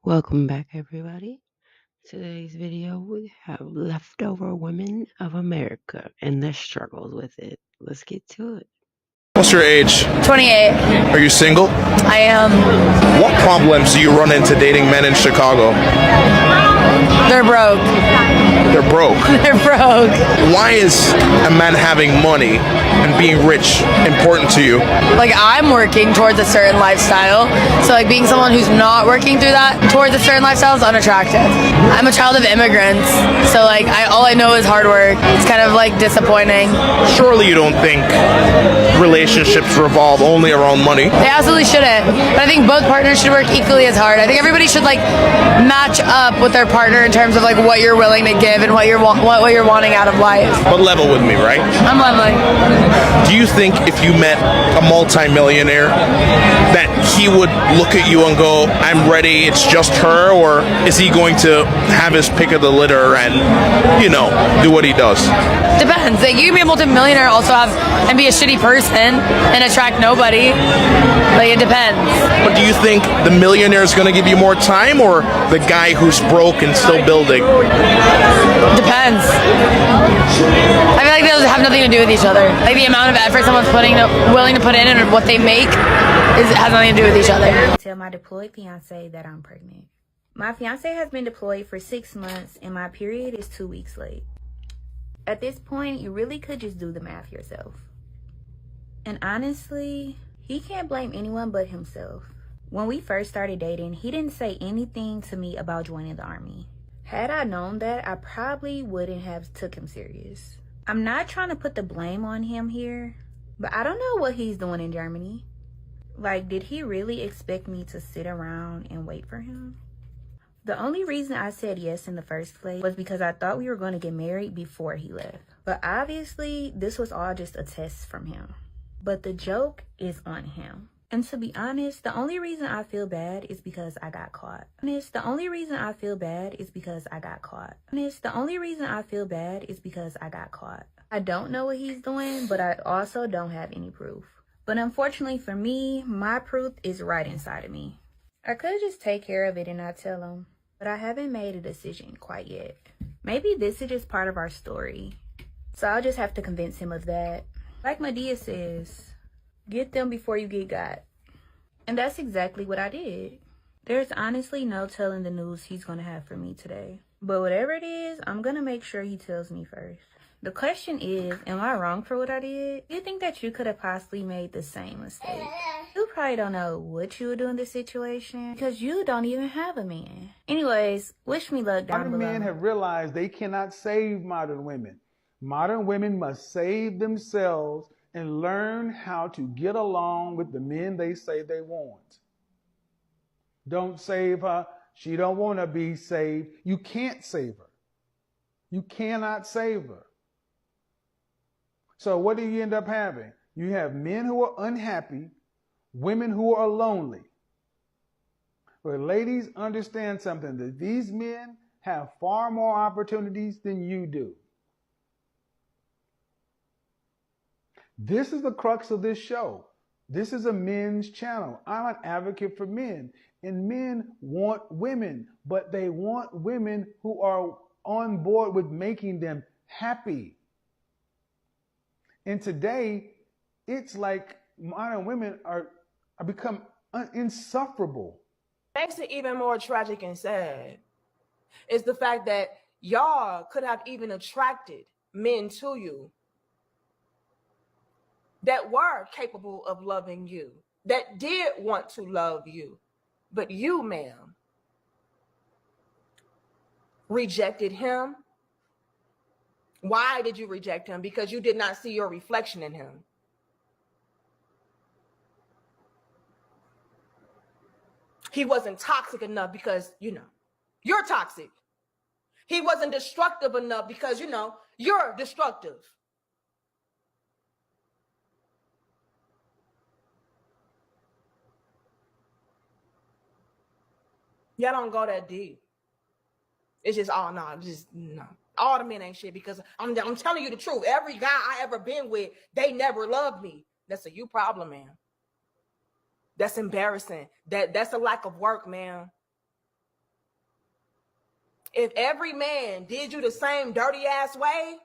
Welcome back, everybody. Today's video, we have leftover women of America and their struggles with it. Let's get to it. What's your age? 28. Are you single? I am. What problems do you run into dating men in Chicago? They're broke. They're broke. They're broke. Why is a man having money and being rich important to you? Like, I'm working towards a certain lifestyle. So, like, being someone who's not working through that towards a certain lifestyle is unattractive. I'm a child of immigrants. So, like, all I know is hard work. It's kind of, like, disappointing. Surely you don't think relationships revolve only around money? They absolutely shouldn't. But I think both partners should work equally as hard. I think everybody should, like, match up with their partner in terms of, like, what you're willing to give and what you're wanting out of life. But level with me, right? I'm leveling. Do you think if you met a multimillionaire that he would look at you and go, I'm ready, it's just her? Or is he going to have his pick of the litter and, do what he does? Depends. Like, you can be a multi-millionaire, also have and be a shitty person and attract nobody. Like, it depends. But do you think the millionaire is going to give you more time, or the guy who's broke and still building? Depends. I feel like those have nothing to do with each other. Like, the amount of effort someone's willing to put in and what they make has nothing to do with each other. Tell my deployed fiance that I'm pregnant. My fiance has been deployed for 6 months and my period is 2 weeks late. At this point, you really could just do the math yourself. And honestly, he can't blame anyone but himself. When we first started dating, he didn't say anything to me about joining the army. Had I known that, I probably wouldn't have took him serious. I'm not trying to put the blame on him here, but I don't know what he's doing in Germany. Like, did he really expect me to sit around and wait for him? The only reason I said yes in the first place was because I thought we were going to get married before he left. But obviously, this was all just a test from him. But the joke is on him. And to be honest, the only reason I feel bad is because I got caught. The only reason I feel bad is because I got caught. The only reason I feel bad is because I got caught. I don't know what he's doing, but I also don't have any proof. But unfortunately for me, my proof is right inside of me. I could just take care of it and not tell him, but I haven't made a decision quite yet. Maybe this is just part of our story, so I'll just have to convince him of that. Like Madea says, get them before you get got. And that's exactly what I did. There's honestly no telling the news he's gonna have for me today. But whatever it is, I'm gonna make sure he tells me first. The question is, am I wrong for what I did? Do you think that you could have possibly made the same mistake? You probably don't know what you would do in this situation because you don't even have a man. Anyways, wish me luck down below. Modern men have realized they cannot save modern women. Modern women must save themselves and learn how to get along with the men they say they want. Don't save her. She don't want to be saved. You can't save her. You cannot save her. So what do you end up having? You have men who are unhappy, women who are lonely. But ladies, understand something, that these men have far more opportunities than you do. This is the crux of this show. This is a men's channel. I'm an advocate for men, and men want women, but they want women who are on board with making them happy. And today, it's like modern women are become insufferable. Makes it even more tragic and sad is the fact that y'all could have even attracted men to you that were capable of loving you, that did want to love you. But you, ma'am, rejected him. Why did you reject him? Because you did not see your reflection in him. He wasn't toxic enough because, you're toxic. He wasn't destructive enough because, you're destructive. Y'all don't go that deep. It's just, no. All the men ain't shit because I'm telling you the truth. Every guy I ever been with, they never loved me. That's a you problem, man. That's embarrassing. That's a lack of work, man. If every man did you the same dirty ass way,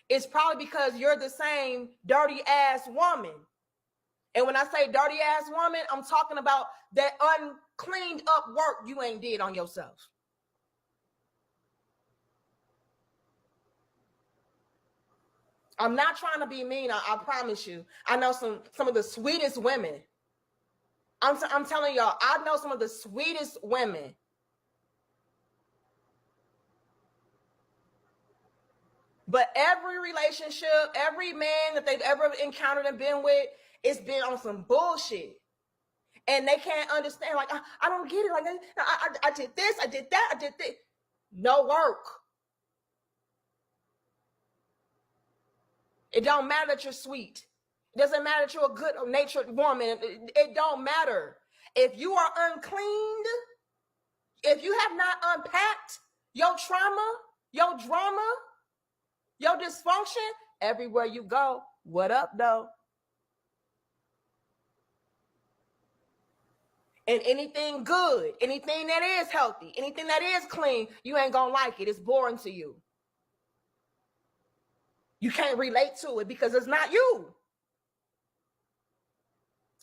it's probably because you're the same dirty ass woman. And when I say dirty ass woman, I'm talking about that uncleaned up work you ain't did on yourself. I'm not trying to be mean. I promise you. I know some of the sweetest women. I'm telling y'all, I know some of the sweetest women. But every relationship, every man that they've ever encountered and been with, it's been on some bullshit. And they can't understand, like, I don't get it. Like, I did this, I did that, I did this. No work. It don't matter that you're sweet. It doesn't matter that you're a good-natured woman. It don't matter. If you are uncleaned, if you have not unpacked your trauma, your drama, your dysfunction, everywhere you go, what up, though? And anything good, anything that is healthy, anything that is clean, you ain't gonna like it. It's boring to you. You can't relate to it because it's not you.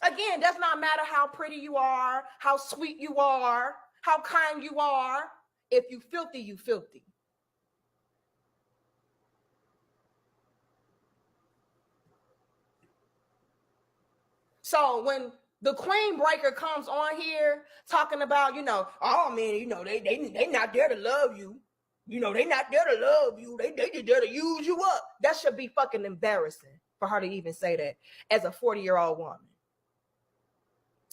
Again, does not matter how pretty you are, how sweet you are, how kind you are. If you filthy, you filthy. So when the queen breaker comes on here talking about, oh man, they not there to love you. They not there to love you. They just there to use you up. That should be fucking embarrassing for her to even say that as a 40-year-old woman.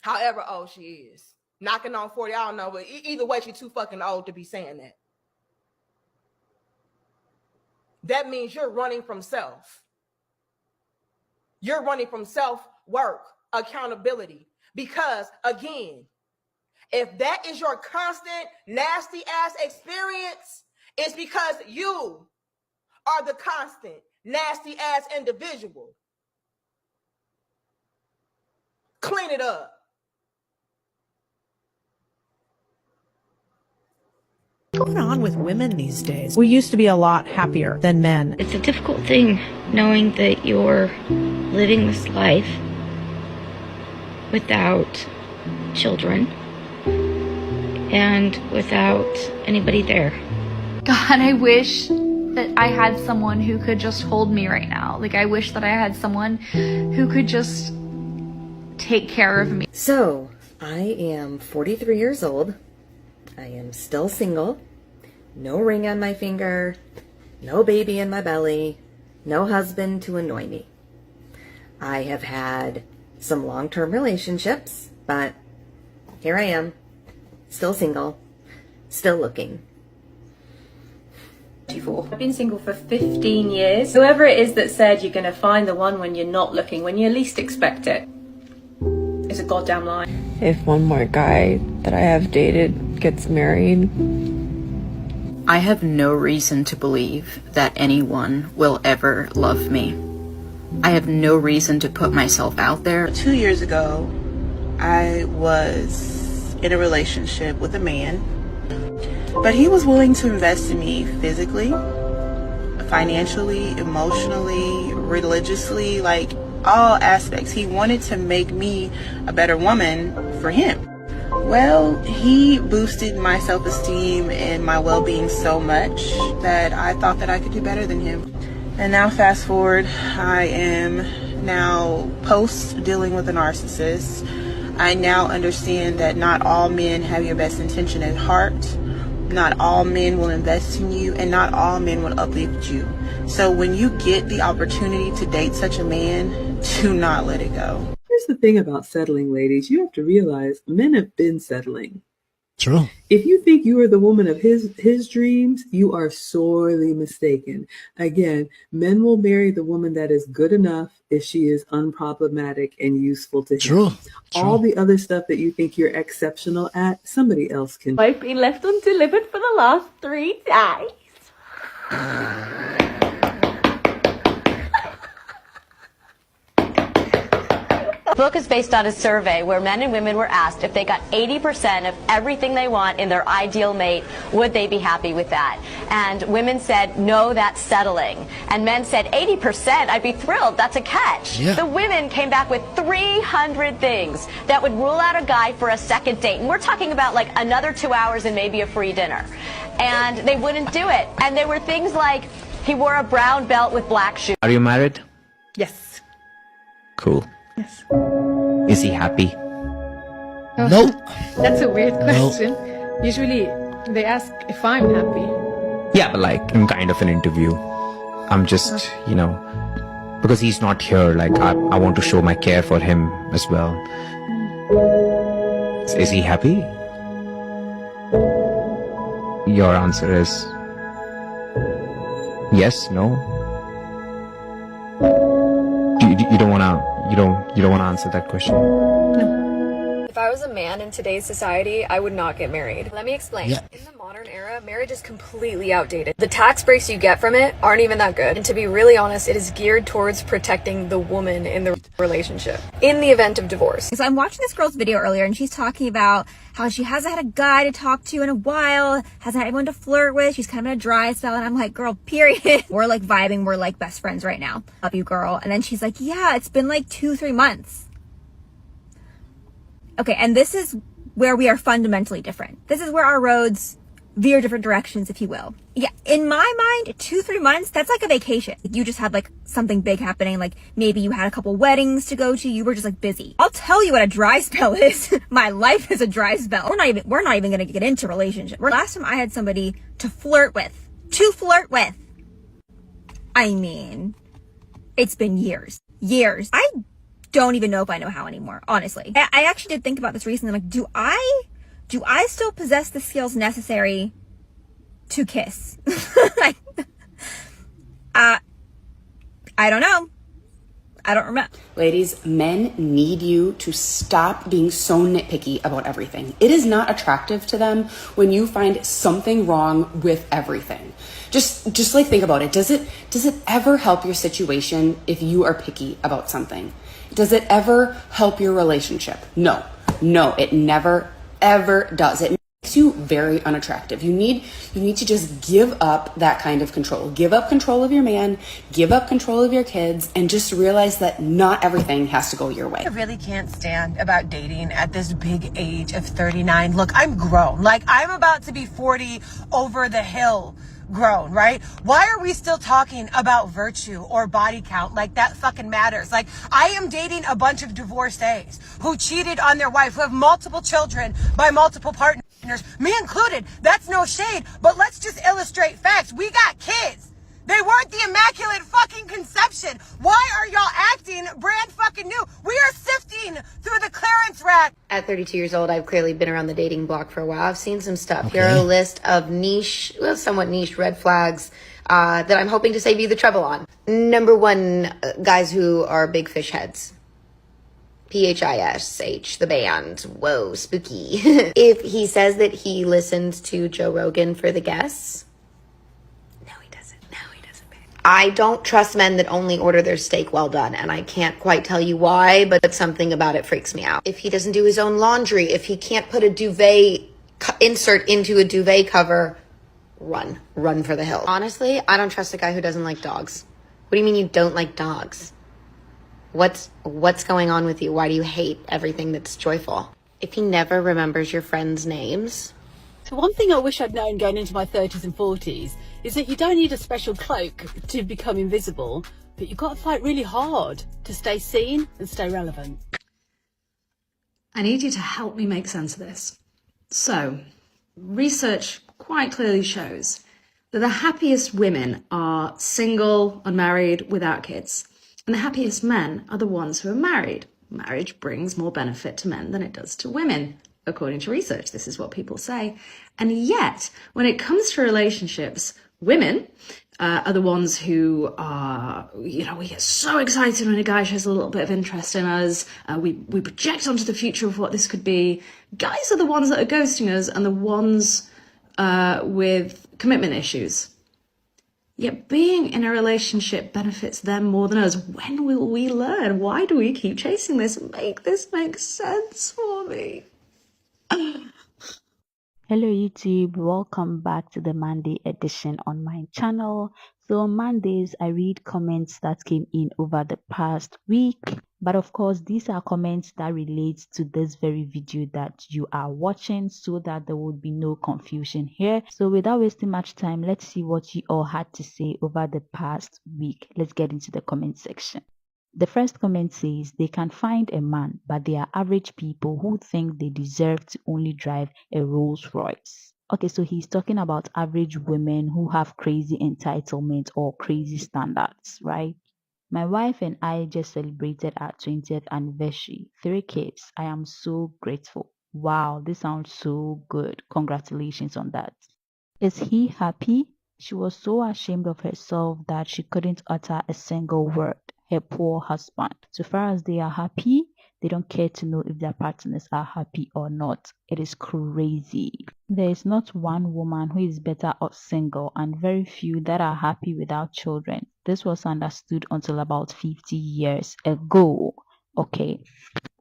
However old she is. Knocking on 40, I don't know, but either way, she's too fucking old to be saying that. That means you're running from self. You're running from self-work, accountability. Because, again, if that is your constant nasty-ass experience, it's because you are the constant nasty-ass individual. Clean it up. What's going on with women these days? We used to be a lot happier than men. It's a difficult thing knowing that you're living this life without children and without anybody there. God, I wish that I had someone who could just hold me right now. Like, I wish that I had someone who could just take care of me. So, I am 43 years old. I am still single. No ring on my finger. No baby in my belly. No husband to annoy me. I have had some long-term relationships, but here I am. Still single. Still looking. I've been single for 15 years. Whoever it is that said you're going to find the one when you're not looking, when you least expect it, is a goddamn lie. If one more guy that I have dated gets married, I have no reason to believe that anyone will ever love me. I have no reason to put myself out there. 2 years ago, I was in a relationship with a man, but he was willing to invest in me physically, financially, emotionally, religiously, like all aspects. He wanted to make me a better woman for him. Well, he boosted my self-esteem and my well-being so much that I thought that I could do better than him. And now fast forward, I am now post dealing with a narcissist. I now understand that not all men have your best intention at heart. Not all men will invest in you, and not all men will uplift you. So when you get the opportunity to date such a man, do not let it go. Here's the thing about settling, ladies. You have to realize men have been settling. True. If you think you are the woman of his dreams, you are sorely mistaken. Again, men will marry the woman that is good enough if she is unproblematic and useful to him. True. All the other stuff that you think you're exceptional at, somebody else can. I've been left undelivered for the last 3 days. The book is based on a survey where men and women were asked if they got 80% of everything they want in their ideal mate, would they be happy with that? And women said, no, that's settling. And men said, 80%, I'd be thrilled, that's a catch. Yeah. The women came back with 300 things that would rule out a guy for a second date. And we're talking about like another 2 hours and maybe a free dinner. And they wouldn't do it. And there were things like, he wore a brown belt with black shoes. Are you married? Yes. Cool. Yes. Is he happy? No. That's a weird question. Usually they ask if I'm happy. Yeah, but like in kind of an interview. I'm just, you know, because he's not here, like I want to show my care for him as well. Is he happy? Your answer is yes, no. You don't wanna answer that question. If I was a man in today's society, I would not get married. Let me explain. Yeah. In the modern era, marriage is completely outdated. The tax breaks you get from it aren't even that good. And to be really honest, it is geared towards protecting the woman in the relationship in the event of divorce. So I'm watching this girl's video earlier and she's talking about how she hasn't had a guy to talk to in a while, hasn't had anyone to flirt with, she's kind of in a dry spell, and I'm like, girl, period. We're like vibing, we're like best friends right now. Love you, girl. And then she's like, yeah, it's been like 2-3 months. Okay, and this is where we are fundamentally different. This is where our roads veer different directions, if you will. Yeah, in my mind, 2-3 months, that's like a vacation. You just had like something big happening, like maybe you had a couple weddings to go to, you were just like busy. I'll tell you what a dry spell is. My life is a dry spell. We're not even gonna get into relationship. Last time I had somebody to flirt with, I mean, it's been years. I don't even know if I know how anymore, honestly. I actually did think about this recently. I'm like, do I still possess the skills necessary to kiss? I don't know. I don't remember. Ladies, men need you to stop being so nitpicky about everything. It is not attractive to them when you find something wrong with everything. Just like think about it. Does it ever help your situation if you are picky about something? Does it ever help your relationship? No, it never, ever does. It makes you very unattractive. You need to just give up that kind of control. Give up control of your man, give up control of your kids, and just realize that not everything has to go your way. I really can't stand about dating at this big age of 39. Look, I'm grown. Like, I'm about to be 40 over the hill. Grown, right? Why are we still talking about virtue or body count like that fucking matters? Like, I am dating a bunch of divorcees who cheated on their wife, who have multiple children by multiple partners, me included. That's no shade, but let's just illustrate facts. We got kids. They weren't the Immaculate fucking Conception. Why are y'all acting brand fucking new? We are sifting through the clearance rack. At 32 years old, I've clearly been around the dating block for a while. I've seen some stuff. Here are a list of somewhat niche red flags that I'm hoping to save you the trouble on. Number 1, guys who are big fish heads. PHISH, the band. Whoa, spooky. If he says that he listens to Joe Rogan for the guests, I don't trust men that only order their steak well done, and I can't quite tell you why, but something about it freaks me out. If he doesn't do his own laundry, if he can't put a duvet insert into a duvet cover, run for the hills. Honestly, I don't trust a guy who doesn't like dogs. What do you mean you don't like dogs? What's going on with you? Why do you hate everything that's joyful? If he never remembers your friends' names. So one thing I wish I'd known going into my 30s and 40s is that you don't need a special cloak to become invisible, but you've got to fight really hard to stay seen and stay relevant. I need you to help me make sense of this. So, research quite clearly shows that the happiest women are single, unmarried, without kids. And the happiest men are the ones who are married. Marriage brings more benefit to men than it does to women. According to research, this is what people say. And yet, when it comes to relationships, women are the ones who are, we get so excited when a guy shows a little bit of interest in us. We project onto the future of what this could be. Guys are the ones that are ghosting us and the ones with commitment issues. Yet being in a relationship benefits them more than us. When will we learn? Why do we keep chasing this? Make this make sense for me. Hello YouTube, welcome back to the Monday edition on my channel. So on Mondays, I read comments that came in over the past week. But of course, these are comments that relate to this very video that you are watching, so that there would be no confusion here. So without wasting much time, let's see what you all had to say over the past week. Let's get into the comment section. The first comment says they can find a man, but they are average people who think they deserve to only drive a Rolls Royce. Okay, so he's talking about average women who have crazy entitlement or crazy standards, right? My wife and I just celebrated our 20th anniversary. 3 kids. I am so grateful. Wow, this sounds so good. Congratulations on that. Is he happy? She was so ashamed of herself that she couldn't utter a single word. Her poor husband. So far as they are happy, they don't care to know if their partners are happy or not. It is crazy. There is not one woman who is better off single, and very few that are happy without children. This was understood until about 50 years ago. Okay.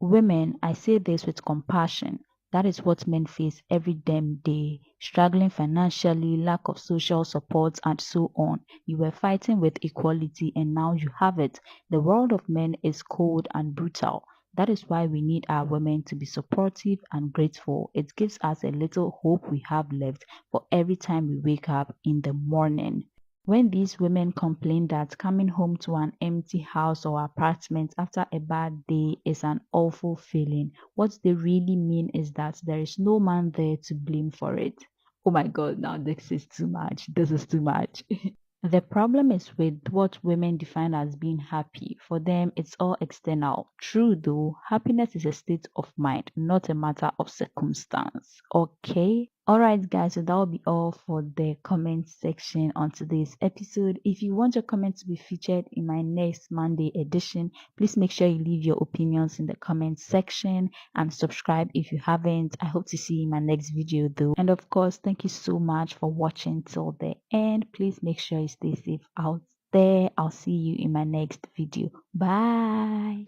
Women, I say this with compassion. That is what men face every damn day. Struggling financially, lack of social support, and so on. You were fighting with equality and now you have it. The world of men is cold and brutal. That is why we need our women to be supportive and grateful. It gives us a little hope we have left for every time we wake up in the morning. When these women complain that coming home to an empty house or apartment after a bad day is an awful feeling, what they really mean is that there is no man there to blame for it. Oh my God, now this is too much. This is too much. The problem is with what women define as being happy. For them, it's all external. True though, happiness is a state of mind, not a matter of circumstance. Okay? Alright guys, so that will be all for the comment section on today's episode. If you want your comment to be featured in my next Monday edition, please make sure you leave your opinions in the comment section and subscribe if you haven't. I hope to see you in my next video though. And of course, thank you so much for watching till the end. Please make sure you stay safe out there. I'll see you in my next video. Bye.